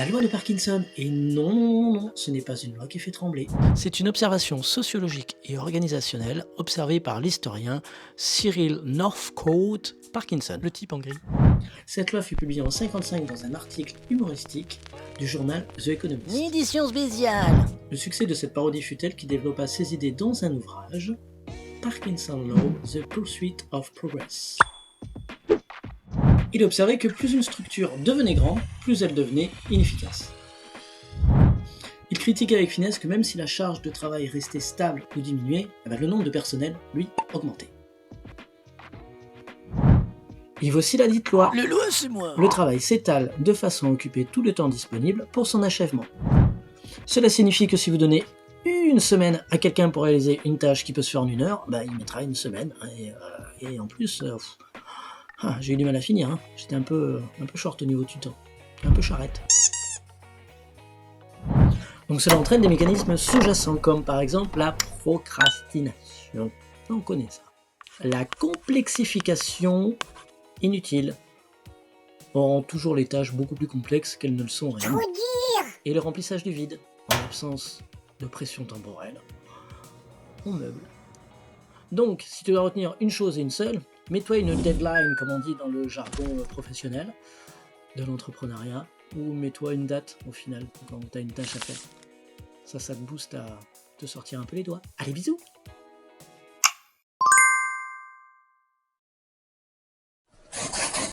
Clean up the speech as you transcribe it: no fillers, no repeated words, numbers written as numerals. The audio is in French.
la loi de Parkinson. Et non, non, non, non, ce n'est pas une loi qui fait trembler. C'est une observation sociologique et organisationnelle observée par l'historien Cyril Northcote Parkinson, le type en gris. Cette loi fut publiée en 1955 dans un article humoristique du journal The Economist. Édition spéciale. Le succès de cette parodie fut tel qu'il développa ses idées dans un ouvrage, Parkinson Law, The Pursuit of Progress. Il observait que plus une structure devenait grande, plus elle devenait inefficace. Il critiquait avec finesse que même si la charge de travail restait stable ou diminuait, le nombre de personnel, lui, augmentait. Et voici la dite loi. Le loi, c'est moi. Le travail s'étale de façon à occuper tout le temps disponible pour son achèvement. Cela signifie que si vous donnez une semaine à quelqu'un pour réaliser une tâche qui peut se faire en 1 heure, il mettra une semaine. Et en plus, j'ai eu du mal à finir. Hein. J'étais un peu short au niveau du temps. Un peu charrette. Donc cela entraîne des mécanismes sous-jacents, comme par exemple la procrastination. On connaît ça. La complexification inutile rend toujours les tâches beaucoup plus complexes qu'elles ne le sont réellement. Et le remplissage du vide, en l'absence de pression temporelle, on meuble. Donc, si tu dois retenir une chose et une seule, mets-toi une deadline, comme on dit dans le jargon professionnel de l'entrepreneuriat, ou mets-toi une date au final, quand tu as une tâche à faire. Ça te booste à te sortir un peu les doigts. Allez, bisous!